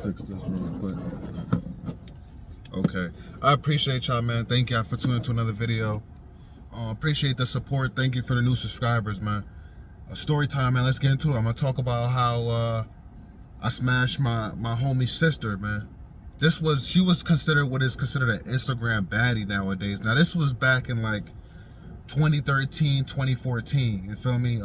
Fix this real quick. Okay. I appreciate y'all, man. Thank y'all for tuning to another video. Appreciate the support. Thank you for the new subscribers, man. Story time, man. Let's get into it. I'm gonna talk about how I smashed my homie's sister, man. She was considered what is considered an Instagram baddie nowadays. Now this was back in like 2013, 2014. You feel me?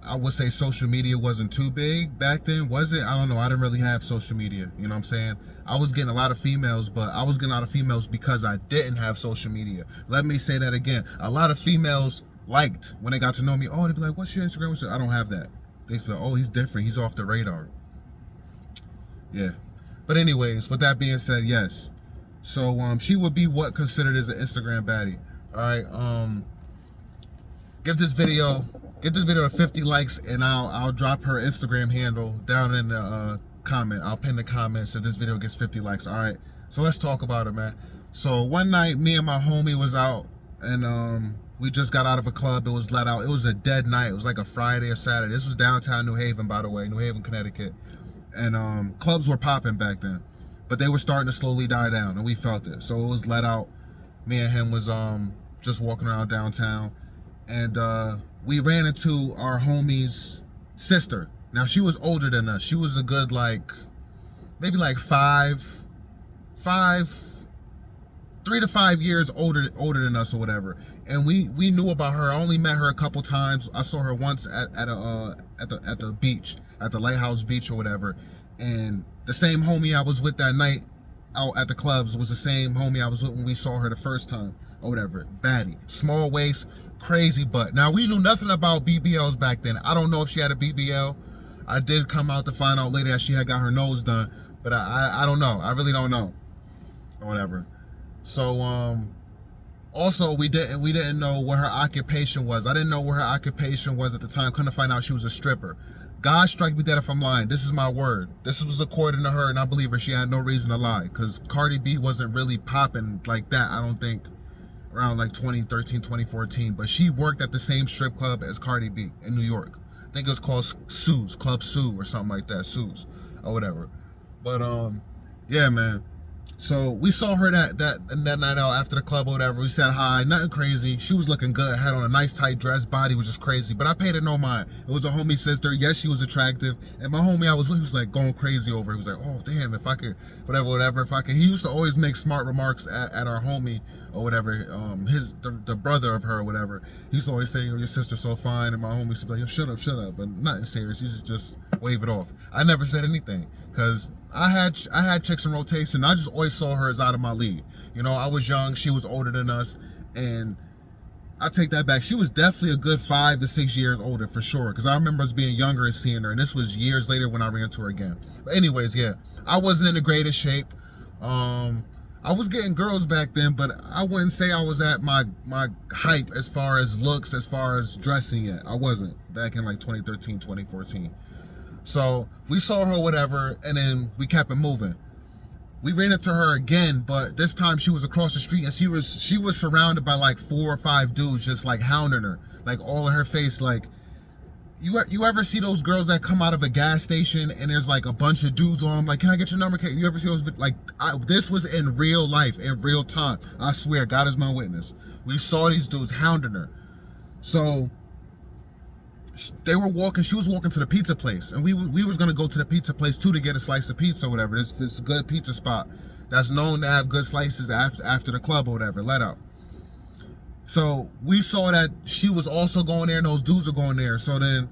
I would say social media wasn't too big back then, was it? I don't know. I didn't really have social media. You know what I'm saying? I was getting a lot of females, but I was getting a lot of females because I didn't have social media. Let me say that again. A lot of females liked when they got to know me. Oh, they'd be like, what's your Instagram? I don't have that. They say, oh, he's different. He's off the radar. Yeah. But anyways, with that being said, yes. So she would be what considered as an Instagram baddie. All right. Get this video to 50 likes, and I'll drop her Instagram handle down in the comment. I'll pin the comments if this video gets 50 likes. All right. So let's talk about it, man. So one night, me and my homie was out, and we just got out of a club. It was let out. It was a dead night. It was like a Friday or Saturday. This was downtown New Haven, by the way, New Haven, Connecticut. And clubs were popping back then, but they were starting to slowly die down, and we felt it. So it was let out. Me and him was just walking around downtown, and we ran into our homie's sister. Now she was older than us. She was a good maybe like 3 to 5 years older than us or whatever. And we knew about her. I only met her a couple times. I saw her once at the beach, at the Lighthouse Beach or whatever. And the same homie I was with that night out at the clubs was the same homie I was with when we saw her the first time or whatever. Baddie, small waist, crazy butt. Now we knew nothing about BBLs back then. I don't know if she had a BBL. I did come out to find out later that she had got her nose done, but I don't know. I really don't know or whatever. So also we didn't know what her occupation was. I didn't know what her occupation was at the time. Couldn't find out she was a stripper. God strike me dead if I'm lying. This is my word. This was according to her, and I believe her. She had no reason to lie, because Cardi B wasn't really popping like that, I don't think, around like 2013, 2014. But she worked at the same strip club as Cardi B in New York. I think it was called Sue's, Club Sue or something like that, Sue's or whatever. But yeah, man. So we saw her that night out after the club or whatever. We said hi, nothing crazy. She was looking good, had on a nice tight dress, body was just crazy. But I paid it no mind. It was a homie sister. Yes, she was attractive. And my homie I was with, he was like going crazy over her. He was like, oh damn, if I could, whatever, if I could. He used to always make smart remarks at our homie or whatever, the brother of her or whatever. He used to always say, yo, your sister's so fine. And my homie used to be like, yo, shut up. But nothing serious. He used to just wave it off. I never said anything, because I had chicks in rotation. I just always saw her as out of my league. You know, I was young, she was older than us, and I take that back. She was definitely a good 5 to 6 years older for sure, because I remember us being younger and seeing her, and this was years later when I ran into her again. But anyways, yeah, I wasn't in the greatest shape. I was getting girls back then, but I wouldn't say I was at my hype as far as looks, as far as dressing yet. I wasn't back in like 2013, 2014. So we saw her, whatever, and then we kept it moving. We ran into her again, but this time she was across the street, and she was surrounded by like 4 or 5 dudes just like hounding her, like all in her face. Like, you ever see those girls that come out of a gas station and there's like a bunch of dudes on them, like, can I get your number? You ever see those? Like, this was in real life, in real time. I swear, God is my witness. We saw these dudes hounding her. So they were walking, she was walking to the pizza place, and we was gonna go to the pizza place too to get a slice of pizza or whatever. This a good pizza spot that's known to have good slices after the club or whatever, let out. So we saw that she was also going there and those dudes are going there. So then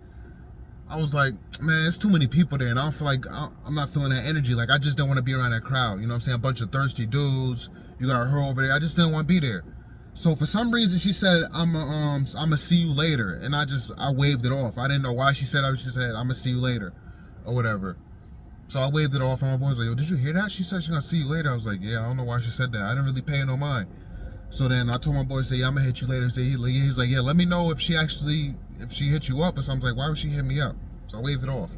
I was like, man, it's too many people there, and I don't feel like, I'm not feeling that energy. Like, I just don't want to be around that crowd. You know what I'm saying? A bunch of thirsty dudes. You got her over there. I just didn't want to be there. So for some reason she said, I'ma see you later, and I waved it off. I didn't know why she said that. She said, I'ma see you later or whatever. So I waved it off, and my boy was like, yo, did you hear that? She said she's gonna see you later. I was like, yeah, I don't know why she said that. I didn't really pay no mind. So then I told my boy, say, yeah, I'm gonna hit you later. So he was like, yeah, let me know if she hit you up or something. I was like, why would she hit me up? So I waved it off.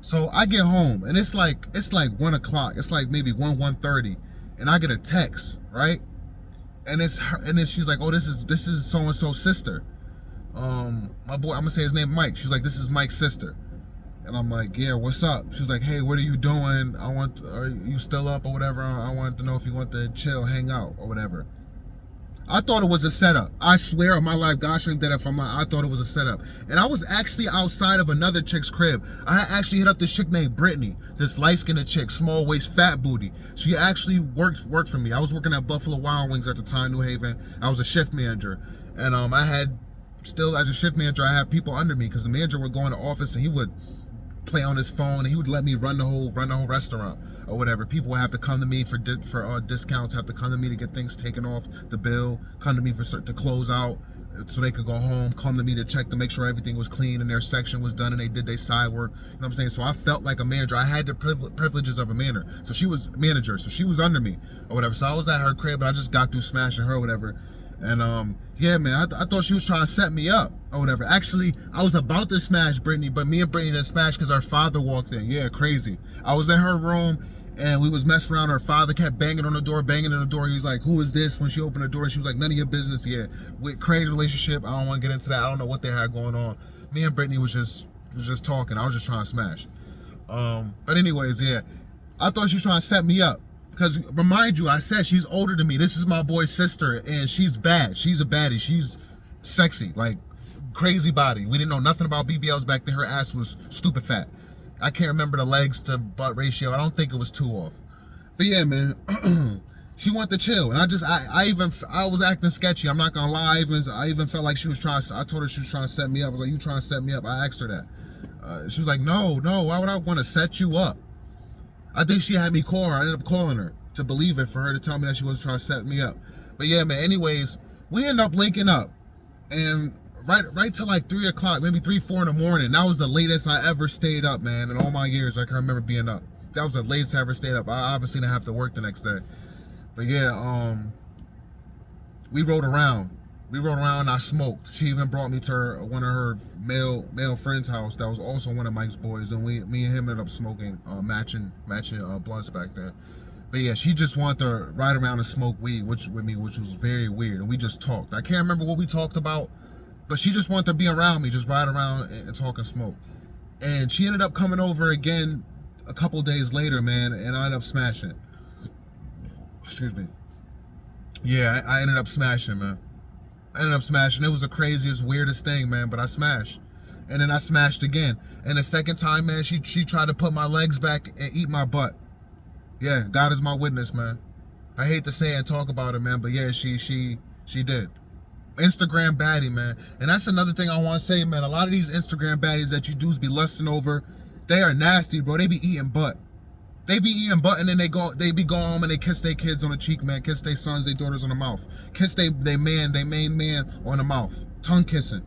So I get home, and it's like 1 o'clock. It's like maybe 1:30, and I get a text, right? And it's her, and then she's like, oh, this is so-and-so's sister. My boy, I'm gonna say his name, Mike. She's like, this is Mike's sister. And I'm like, yeah, what's up? She's like, hey, what are you doing? Are you still up or whatever? I wanted to know if you want to chill, hang out or whatever. I thought it was a setup. I swear on my life, God shouldn't that if I thought it was a setup. And I was actually outside of another chick's crib. I actually hit up this chick named Brittany, this light-skinned chick, small waist, fat booty. She actually worked for me. I was working at Buffalo Wild Wings at the time, New Haven. I was a shift manager. And I had, still as a shift manager, I had people under me because the manager would go in the office and he would play on his phone and he would let me run the whole restaurant or whatever. People would have to come to me for discounts, have to come to me to get things taken off the bill, come to me to close out so they could go home, come to me to check to make sure everything was clean and their section was done and they did their side work. You know what I'm saying? So I felt like a manager. I had the privileges of a manager. So she was under me or whatever. So I was at her crib, but I just got through smashing her or whatever. And yeah, man, I thought she was trying to set me up or whatever. Actually, I was about to smash Brittany, but me and Brittany didn't smash because her father walked in. Yeah, crazy. I was in her room and we was messing around. Her father kept banging on the door. He was like, who is this? When she opened the door, she was like, none of your business. Yeah, with crazy relationship. I don't want to get into that. I don't know what they had going on. Me and Brittany was just talking. I was just trying to smash. But anyways, yeah, I thought she was trying to set me up. Because remind you, I said she's older than me. This is my boy's sister, and she's bad. She's a baddie. She's sexy, like crazy body. We didn't know nothing about BBLs back then. Her ass was stupid fat. I can't remember the legs to butt ratio. I don't think it was 2 off. But yeah, man, she wanted to chill, and I was acting sketchy. I'm not gonna lie. I even felt like she was trying. I told her she was trying to set me up. I was like, you trying to set me up? I asked her that. She was like, no. Why would I want to set you up? I think she had me call her. I ended up calling her to believe it for her to tell me that she wasn't trying to set me up. But yeah, man, anyways, we ended up linking up. And right till like 3 o'clock, maybe 3, 4 in the morning. That was the latest I ever stayed up, man. In all my years, I can remember being up. That was the latest I ever stayed up. I obviously didn't have to work the next day. But yeah, we rode around. And I smoked. She even brought me to one of her male friend's house that was also one of Mike's boys, and me and him ended up smoking matching blunts back then. But yeah, she just wanted to ride around and smoke weed with me, which was very weird. And we just talked. I can't remember what we talked about, but she just wanted to be around me, just ride around and talk and smoke. And she ended up coming over again a couple days later, man, and I ended up smashing. Excuse me. Yeah, I ended up smashing, man. It was the craziest, weirdest thing, man, but I smashed. And then I smashed again. And the second time, man, she tried to put my legs back and eat my butt. Yeah, God is my witness, man. I hate to say it and talk about it, man, but yeah, she did. Instagram baddie, man. And that's another thing I want to say, man. A lot of these Instagram baddies that you dudes be lusting over, they are nasty, bro. They be eating butt. They be eating butt and then they be going home and they kiss their kids on the cheek, man. Kiss their sons, their daughters on the mouth. Kiss their main man on the mouth. Tongue kissing.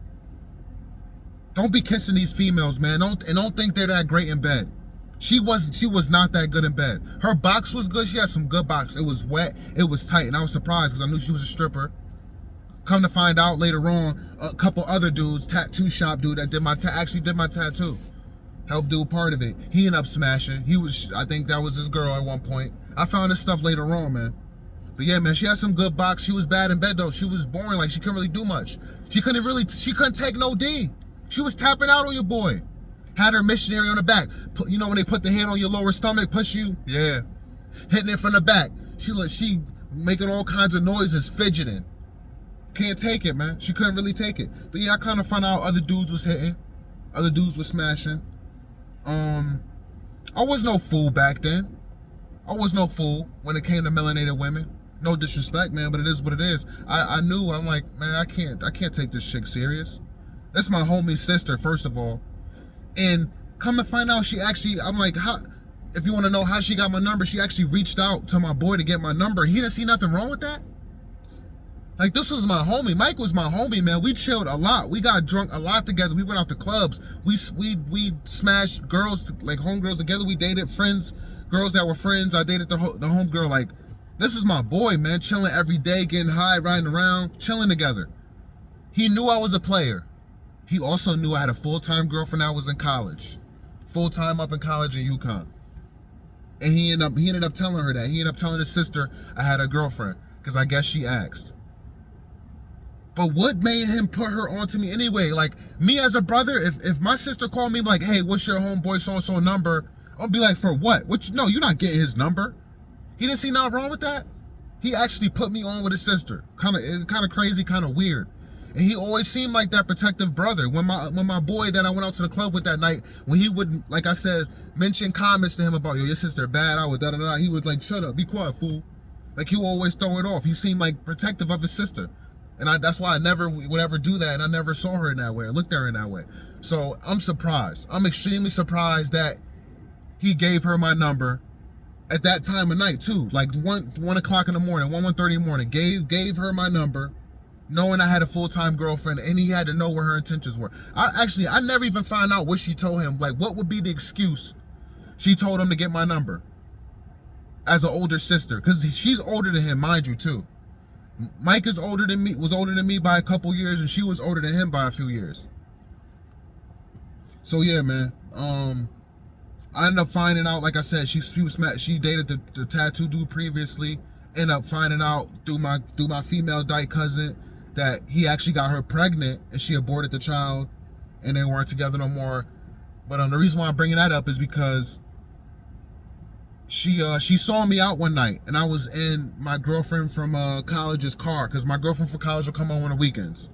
Don't be kissing these females, man. Don't think they're that great in bed. She was not that good in bed. Her box was good. She had some good box. It was wet. It was tight. And I was surprised because I knew she was a stripper. Come to find out later on, a couple other dudes, tattoo shop dude that actually did my tattoo. Helped do part of it. He ended up smashing. I think that was his girl at one point. I found this stuff later on, man. But yeah, man, she had some good box. She was bad in bed though. She was boring. Like she couldn't really do much. She couldn't take no D. She was tapping out on your boy. Had her missionary on the back. You know when they put the hand on your lower stomach, push you? Yeah. Hitting it from the back. She making all kinds of noises, fidgeting. Can't take it, man. She couldn't really take it. But yeah, I kind of found out other dudes was hitting. Other dudes was smashing. I was no fool back then. I was no fool when it came to melanated women. No disrespect, man, but it is what it is. I knew, I'm like, man, I can't take this chick serious. That's my homie's sister, first of all. And come to find out, I'm like, how, if you want to know how she got my number, she actually reached out to my boy to get my number. He didn't see nothing wrong with that. Like, this was my homie. Mike was my homie, man. We chilled a lot. We got drunk a lot together. We went out to clubs. We smashed girls, like homegirls together. We dated friends, girls that were friends. I dated the homegirl. Like, this is my boy, man. Chilling every day, getting high, riding around, chilling together. He knew I was a player. He also knew I had a full-time girlfriend that was in college. Full-time up in college in UConn. And he ended up telling her that. He ended up telling his sister I had a girlfriend. Because I guess she asked. But what made him put her onto me anyway? Like, me as a brother, if my sister called me like, hey, what's your homeboy so-and-so number? I'll be like, for what? No, you're not getting his number. He didn't see nothing wrong with that. He actually put me on with his sister. Kind of crazy, kind of weird. And he always seemed like that protective brother. When my boy that I went out to the club with that night, when he would, like I said, mention comments to him about, yo, your sister bad, I would da-da-da, he was like, shut up, be quiet, fool. Like, he would always throw it off. He seemed like protective of his sister. And that's why I never would ever do that, and I never saw her in that way, or looked at her in that way. So I'm surprised. I'm extremely surprised that he gave her my number at that time of night too. Like 1 o'clock in the morning, 1:30 in the morning, gave her my number, knowing I had a full-time girlfriend, and he had to know where her intentions were. I never even found out what she told him. Like, what would be the excuse she told him to get my number as an older sister? Because she's older than him, mind you, too. Mike was older than me by a couple years, and she was older than him by a few years. So yeah, man. I ended up finding out, like I said, she dated the tattoo dude previously. Ended up finding out through my female dyke cousin that he actually got her pregnant, and she aborted the child, and they weren't together no more. But the reason why I'm bringing that up is because she saw me out one night, and I was in my girlfriend from college's car, because my girlfriend from college will come home on the weekends.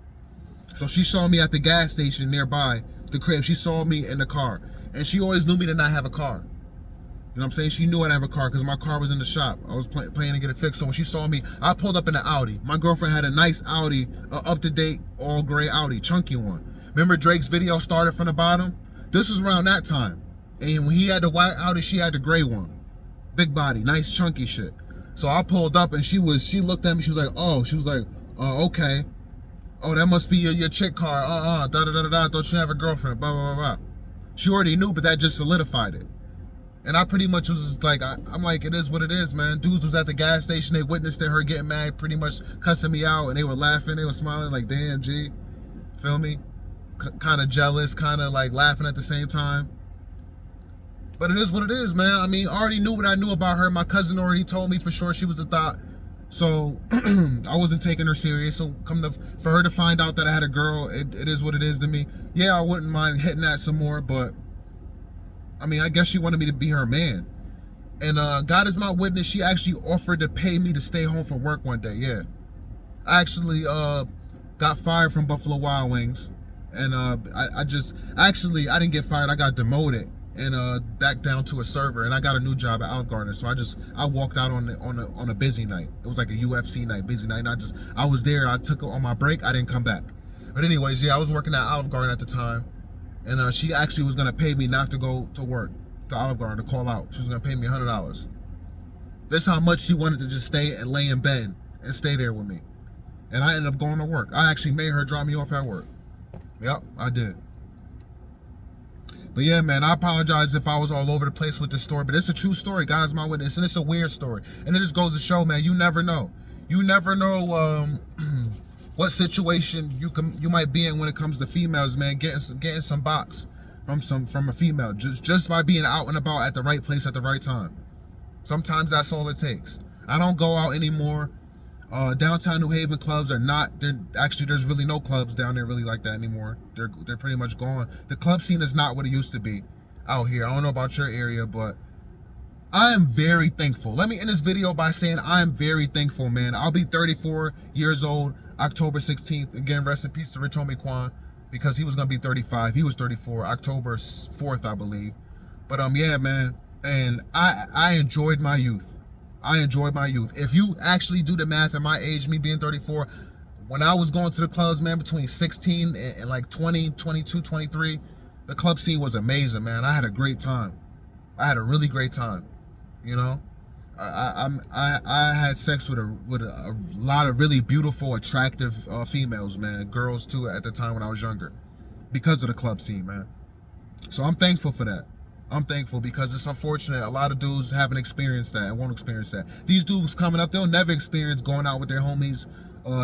So she saw me at the gas station nearby the crib. She saw me in the car, and she always knew me to not have a car. You know what I'm saying? She knew I didn't have a car because my car was in the shop. I was planning to get it fixed. So when she saw me, I pulled up in an Audi. My girlfriend had a nice Audi, up-to-date, all gray Audi, chunky one. Remember Drake's video started from the bottom? This was around that time. And when he had the white Audi, she had the gray one. Big body, nice chunky shit. So I pulled up, and she looked at me, she was like, okay. Oh, that must be your chick car. Da-da-da-da-da, thought you have a girlfriend, blah, blah, blah, blah. She already knew, but that just solidified it. And I pretty much was just like, I'm like, it is what it is, man. Dudes was at the gas station, they witnessed her getting mad, pretty much cussing me out, and they were laughing, they were smiling like, damn, G. Feel me? Kind of jealous, kind of like laughing at the same time. But it is what it is, man. I mean, I already knew what I knew about her. My cousin already told me for sure she was a thought. So I wasn't taking her serious. So for her to find out that I had a girl, it is what it is to me. Yeah, I wouldn't mind hitting that some more, but I mean, I guess she wanted me to be her man. And God is my witness, she actually offered to pay me to stay home from work one day, yeah. I actually got fired from Buffalo Wild Wings. And I didn't get fired, I got demoted and back down to a server, and I got a new job at Olive Garden. So I walked out on a busy night. It was like a UFC night, busy night. And I was there, I took it on my break, I didn't come back. But anyways, yeah, I was working at Olive Garden at the time. And she actually was gonna pay me not to go to work, to Olive Garden, to call out. She was gonna pay me $100. That's how much she wanted to just stay and lay in bed and stay there with me. And I ended up going to work. I actually made her drop me off at work. Yep, I did. But yeah, man, I apologize if I was all over the place with this story, but it's a true story, God's my witness, and it's a weird story. And it just goes to show, man, you never know. You never know what situation you might be in when it comes to females, man. Getting some box from a female just by being out and about at the right place at the right time. Sometimes that's all it takes. I don't go out anymore. Downtown New Haven clubs are not. There's really no clubs down there really like that anymore. They're pretty much gone. The club scene is not what it used to be out here. I don't know about your area, but I am very thankful. Let me end this video by saying I am very thankful, man. I'll be 34 years old October 16th. Again, rest in peace to Rich Homie Quan, because he was gonna be 35. He was 34 October 4th, I believe. But yeah, man. And I enjoyed my youth. I enjoyed my youth. If you actually do the math at my age, me being 34, when I was going to the clubs, man, between 16 and like 20, 22, 23, the club scene was amazing, man. I had a great time. I had a really great time, you know? I had sex with a lot of really beautiful, attractive females, man. Girls, too, at the time when I was younger, because of the club scene, man. So I'm thankful for that. I'm thankful, because it's unfortunate a lot of dudes haven't experienced that and won't experience that. These dudes coming up, they'll never experience going out with their homies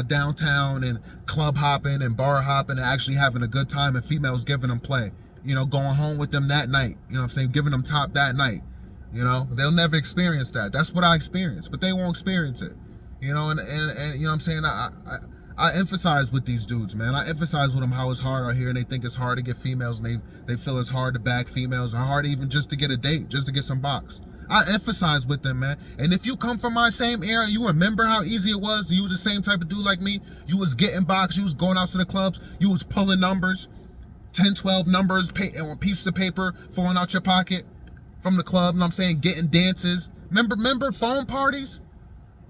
downtown and club hopping and bar hopping and actually having a good time, and females giving them play, you know, going home with them that night, you know what I'm saying, giving them top that night, you know. They'll never experience that. That's what I experienced, but they won't experience it, you know. And you know what I'm saying, I emphasize with these dudes, man. I emphasize with them how it's hard out here, and they think it's hard to get females, and they feel it's hard to bag females, and hard even just to get a date, just to get some box. I emphasize with them, man. And if you come from my same era, you remember how easy it was. You was the same type of dude like me. You was getting box. You was going out to the clubs. You was pulling numbers, 10, 12 numbers on pieces of paper falling out your pocket from the club. And I'm saying getting dances. Remember phone parties?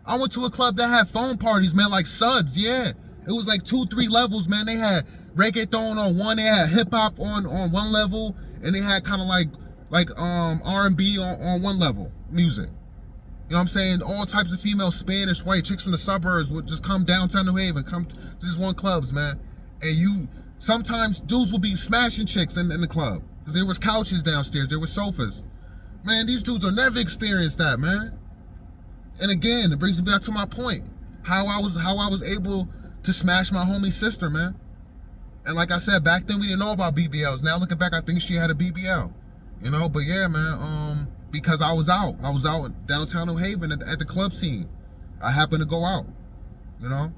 I went to a club that had phone parties, man, like Suds, yeah. It was like 2, 3 levels, man. They had reggaeton on one, they had hip hop on one level, and they had kind of like R&B on one level, music. You know what I'm saying? All types of female, Spanish, white, chicks from the suburbs would just come downtown New Haven, come to this one clubs, man. And sometimes dudes will be smashing chicks in the club, because there was couches downstairs, there were sofas. Man, these dudes will never experience that, man. And again, it brings me back to my point, how I was able to smash my homie's sister, man. And like I said, back then we didn't know about BBLs. Now looking back, I think she had a BBL, you know. But yeah, man, because I was out in downtown New Haven at the club scene. I happened to go out, you know.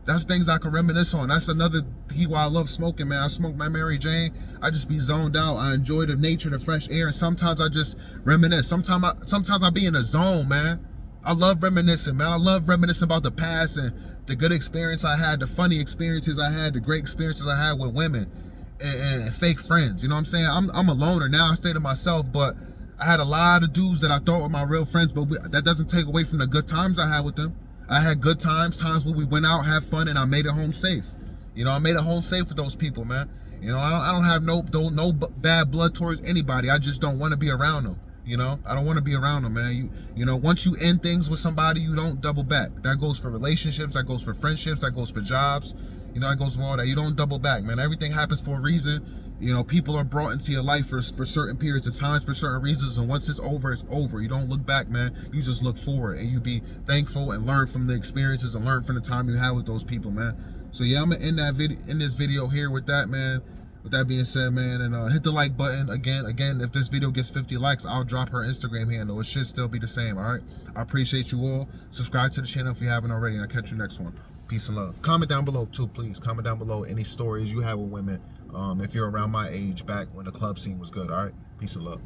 That's things I can reminisce on. That's another key why I love smoking, man. I smoke my Mary Jane. I just be zoned out. I enjoy the nature, the fresh air, and sometimes I just reminisce. Sometimes I be in a zone, man. I love reminiscing, man. I love reminiscing about the past and the good experience I had, the funny experiences I had, the great experiences I had with women and fake friends. You know what I'm saying? I'm a loner now. I stay to myself, but I had a lot of dudes that I thought were my real friends, but that doesn't take away from the good times I had with them. I had good times where we went out, had fun, and I made it home safe. You know, I made it home safe with those people, man. You know, I don't have no bad blood towards anybody. I just don't want to be around them. You know, I don't want to be around them, man. You know, once you end things with somebody, you don't double back. That goes for relationships, that goes for friendships, that goes for jobs. You know, that goes for all that. You don't double back, man. Everything happens for a reason. You know, people are brought into your life for certain periods of times, for certain reasons, and once it's over, it's over. You don't look back, man. You just look forward, and you be thankful and learn from the experiences and learn from the time you had with those people, man. So yeah, I'm gonna end this video here with that, man. With that being said, man, and hit the like button again. If this video gets 50 likes, I'll drop her Instagram handle. It should still be the same, all right? I appreciate you all. Subscribe to the channel if you haven't already, and I'll catch you next one. Peace and love. Comment down below, too, please. Comment down below any stories you have with women if you're around my age, back when the club scene was good, all right? Peace and love.